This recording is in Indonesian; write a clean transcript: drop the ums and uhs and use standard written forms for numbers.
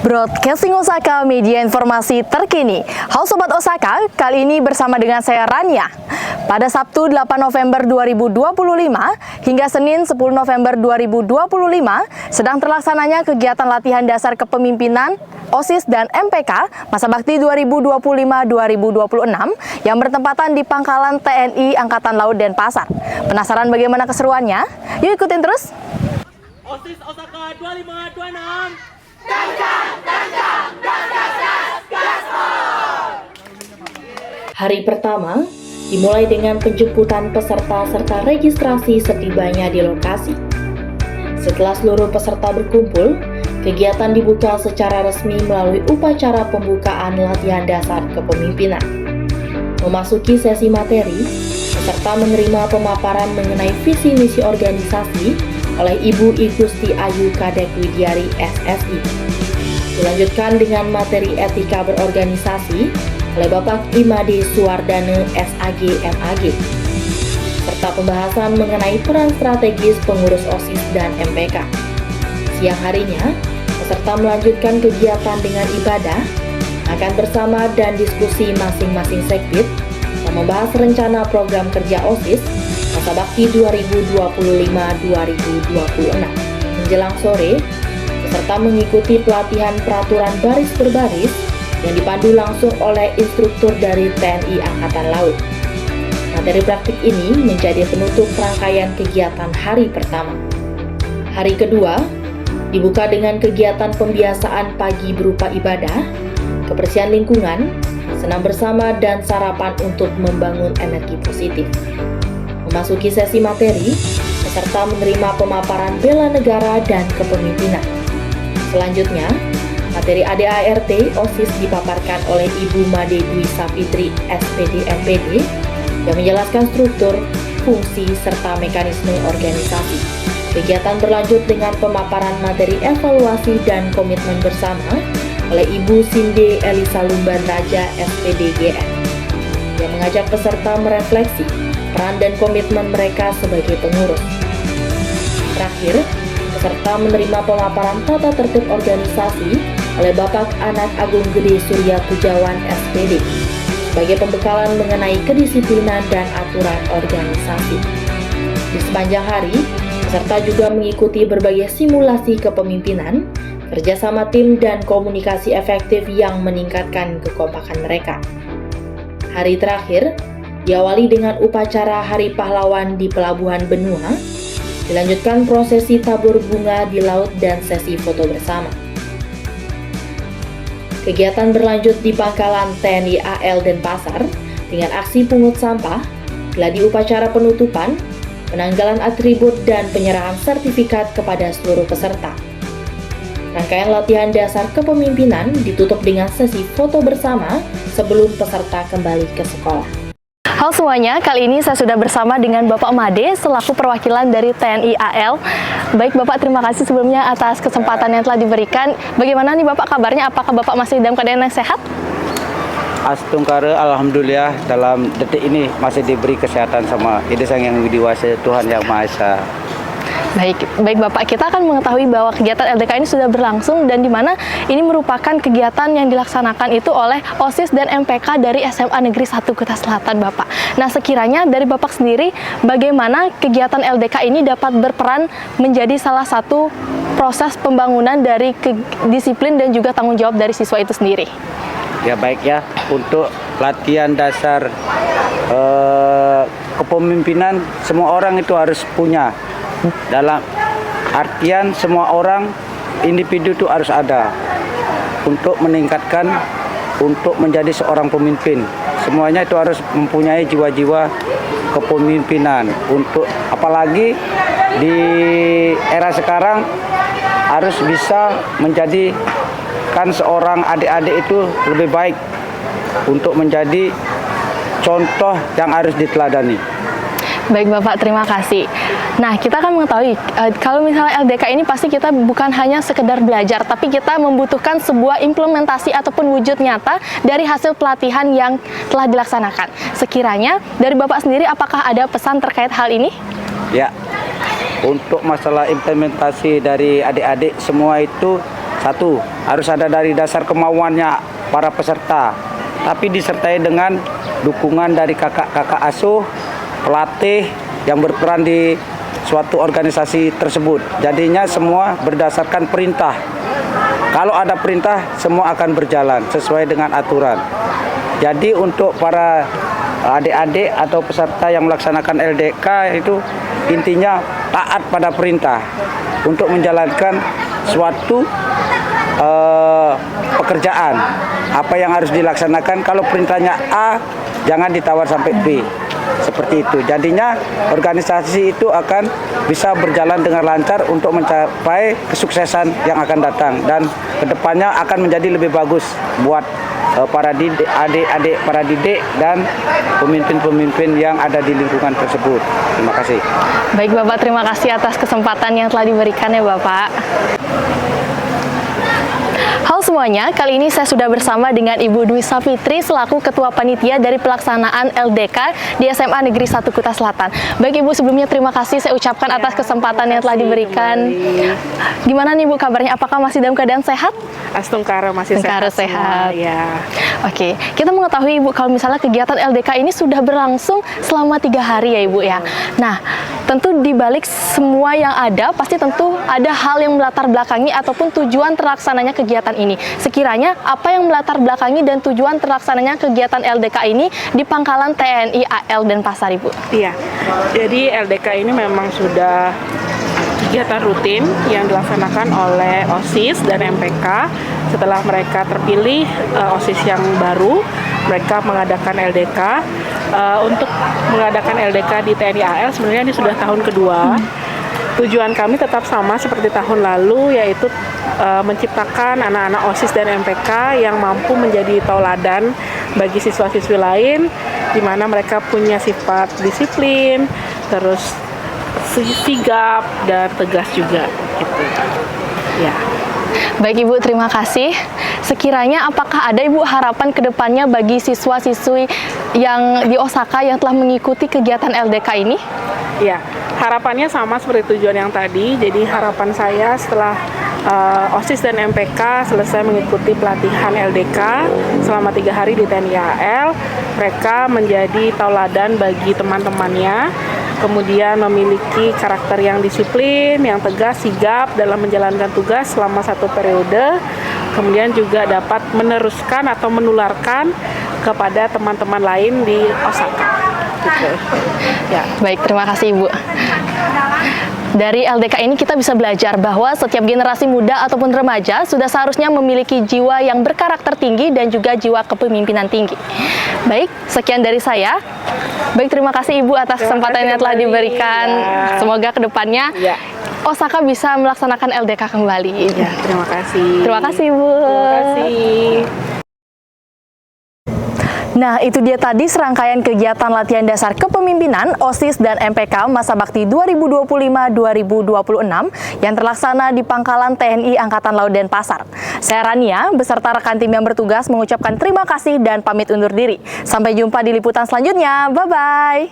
Broadcasting Osaka, media informasi terkini. Halo Sobat Osaka, kali ini bersama dengan saya Rania. Pada Sabtu 8 November 2025 hingga Senin 10 November 2025 sedang terlaksananya kegiatan latihan dasar kepemimpinan, OSIS dan MPK Masa Bakti 2025-2026 yang bertempatan di Pangkalan TNI Angkatan Laut Denpasar. Penasaran bagaimana keseruannya? Yuk ikutin terus. OSIS Osaka 2526. Hari pertama dimulai dengan penjemputan peserta serta registrasi setibanya di lokasi. Setelah seluruh peserta berkumpul, kegiatan dibuka secara resmi melalui upacara pembukaan latihan dasar kepemimpinan. Memasuki sesi materi, peserta menerima pemaparan mengenai visi misi organisasi oleh Ibu I Gusti Ayu Kadek Widiari SSI. Dilanjutkan dengan materi etika berorganisasi oleh Bapak Imade Suwardane SAG MAG, serta pembahasan mengenai peran strategis pengurus OSIS dan MPK. Siang harinya, peserta melanjutkan kegiatan dengan ibadah, makan bersama dan diskusi masing-masing sekbid yang membahas rencana program kerja OSIS Masa Bakti 2025-2026. Menjelang sore, peserta mengikuti pelatihan peraturan baris berbaris yang dipandu langsung oleh instruktur dari TNI Angkatan Laut. Materi praktik ini menjadi penutup rangkaian kegiatan hari pertama. Hari kedua dibuka dengan kegiatan pembiasaan pagi berupa ibadah, kebersihan lingkungan, senam bersama, dan sarapan untuk membangun energi positif. Memasuki sesi materi, peserta menerima pemaparan bela negara dan kepemimpinan. Selanjutnya, materi ADART OSIS dipaparkan oleh Ibu Made Dwi Sapitri SPD MPD yang menjelaskan struktur, fungsi, serta mekanisme organisasi. Kegiatan berlanjut dengan pemaparan materi evaluasi dan komitmen bersama oleh Ibu Sinde Elisa Lumban Raja SPD GN yang mengajak peserta merefleksi peran dan komitmen mereka sebagai pengurus. Terakhir, peserta menerima pemaparan tata tertib organisasi oleh Bapak Anak Agung Gede Surya Pujawan SPD sebagai pembekalan mengenai kedisiplinan dan aturan organisasi. Di sepanjang hari, peserta juga mengikuti berbagai simulasi kepemimpinan, kerjasama tim, dan komunikasi efektif yang meningkatkan kekompakan mereka. Hari terakhir diawali dengan upacara Hari Pahlawan di Pelabuhan Benua, dilanjutkan prosesi tabur bunga di laut dan sesi foto bersama. Kegiatan berlanjut di Pangkalan TNI AL Denpasar dengan aksi pungut sampah, gladi upacara penutupan, penanggalan atribut, dan penyerahan sertifikat kepada seluruh peserta. Rangkaian latihan dasar kepemimpinan ditutup dengan sesi foto bersama sebelum peserta kembali ke sekolah. Halo semuanya, kali ini saya sudah bersama dengan Bapak Made selaku perwakilan dari TNI AL. Baik Bapak, terima kasih sebelumnya atas kesempatan yang telah diberikan. Bagaimana nih Bapak kabarnya? Apakah Bapak masih dalam keadaan yang sehat? Astungkara, alhamdulillah dalam detik ini masih diberi kesehatan sama Ide Sang Yang Widiwasa, Tuhan Yang Maha Esa. Baik Bapak, kita akan mengetahui bahwa kegiatan LDK ini sudah berlangsung dan di mana ini merupakan kegiatan yang dilaksanakan itu oleh OSIS dan MPK dari SMA Negeri 1 Kuta Selatan Bapak. Nah sekiranya dari Bapak sendiri, bagaimana kegiatan LDK ini dapat berperan menjadi salah satu proses pembangunan dari disiplin dan juga tanggung jawab dari siswa itu sendiri? Ya baik ya, untuk latihan dasar kepemimpinan semua orang itu harus punya. Dalam artian semua orang, individu itu harus ada untuk meningkatkan, untuk menjadi seorang pemimpin. Semuanya itu harus mempunyai jiwa-jiwa kepemimpinan. Untuk apalagi di era sekarang harus bisa menjadikan seorang adik-adik itu lebih baik untuk menjadi contoh yang harus diteladani. Baik Bapak, terima kasih. Nah, kita akan mengetahui kalau misalnya LDK ini pasti kita bukan hanya sekedar belajar, tapi kita membutuhkan sebuah implementasi ataupun wujud nyata dari hasil pelatihan yang telah dilaksanakan. Sekiranya dari Bapak sendiri, apakah ada pesan terkait hal ini? Ya, untuk masalah implementasi dari adik-adik semua itu Satu, harus ada dari dasar kemauannya para peserta, tapi disertai dengan dukungan dari kakak-kakak asuh, pelatih yang berperan di suatu organisasi tersebut. Jadinya semua berdasarkan perintah. Kalau ada perintah, semua akan berjalan sesuai dengan aturan. Jadi untuk para adik-adik atau peserta yang melaksanakan LDK itu intinya taat pada perintah untuk menjalankan suatu pekerjaan. Apa yang harus dilaksanakan, kalau perintahnya A, jangan ditawar sampai B. Seperti itu. Jadinya organisasi itu akan bisa berjalan dengan lancar untuk mencapai kesuksesan yang akan datang, dan kedepannya akan menjadi lebih bagus buat para adik-adik, para didik dan pemimpin-pemimpin yang ada di lingkungan tersebut. Terima kasih. Baik Bapak, terima kasih atas kesempatan yang telah diberikan ya Bapak. Halo semuanya, kali ini saya sudah bersama dengan Ibu Dwi Safitri selaku Ketua Panitia dari pelaksanaan LDK di SMA Negeri 1 Kuta Selatan. Baik Ibu, sebelumnya terima kasih saya ucapkan atas kesempatan yang telah diberikan. Gimana nih Bu kabarnya? Apakah masih dalam keadaan sehat? Astungkara masih sehat. Ya. Oke, kita mengetahui Ibu kalau misalnya kegiatan LDK ini sudah berlangsung selama 3 hari ya Ibu ya. Nah, tentu di balik semua yang ada, pasti tentu ada hal yang melatar belakangi ataupun tujuan terlaksananya kegiatan ini. Sekiranya apa yang melatar belakangi dan tujuan terlaksananya kegiatan LDK ini di Pangkalan TNI AL Denpasar Ibu? Iya, jadi LDK ini memang sudah kegiatan rutin yang dilaksanakan oleh OSIS dan MPK. Setelah mereka terpilih OSIS yang baru, mereka mengadakan LDK. Untuk mengadakan LDK di TNI AL sebenarnya ini sudah tahun kedua. Tujuan kami tetap sama seperti tahun lalu, yaitu menciptakan anak-anak OSIS dan MPK yang mampu menjadi tauladan bagi siswa-siswi lain, di mana mereka punya sifat disiplin, terus sigap dan tegas juga gitu. Ya. Baik Ibu, terima kasih. Sekiranya apakah ada Ibu harapan ke depannya bagi siswa-siswi yang di Osaka yang telah mengikuti kegiatan LDK ini? Ya, harapannya sama seperti tujuan yang tadi. Jadi harapan saya setelah OSIS dan MPK selesai mengikuti pelatihan LDK selama 3 hari di TNI AL, mereka menjadi tauladan bagi teman-temannya, kemudian memiliki karakter yang disiplin, yang tegas, sigap dalam menjalankan tugas selama 1 periode, kemudian juga dapat meneruskan atau menularkan kepada teman-teman lain di Osaka. Gitu. Ya. Baik, terima kasih Ibu. Dari LDK ini kita bisa belajar bahwa setiap generasi muda ataupun remaja sudah seharusnya memiliki jiwa yang berkarakter tinggi dan juga jiwa kepemimpinan tinggi. Baik, sekian dari saya. Baik, terima kasih Ibu atas kesempatan yang telah diberikan. Ya. Semoga kedepannya Osaka bisa melaksanakan LDK kembali. Ya, terima kasih. Terima kasih Ibu. Terima kasih. Nah, itu dia tadi serangkaian kegiatan latihan dasar kepemimpinan OSIS dan MPK Masa Bakti 2025-2026 yang terlaksana di Pangkalan TNI Angkatan Laut Denpasar. Saya Rania, beserta rekan tim yang bertugas mengucapkan terima kasih dan pamit undur diri. Sampai jumpa di liputan selanjutnya. Bye-bye.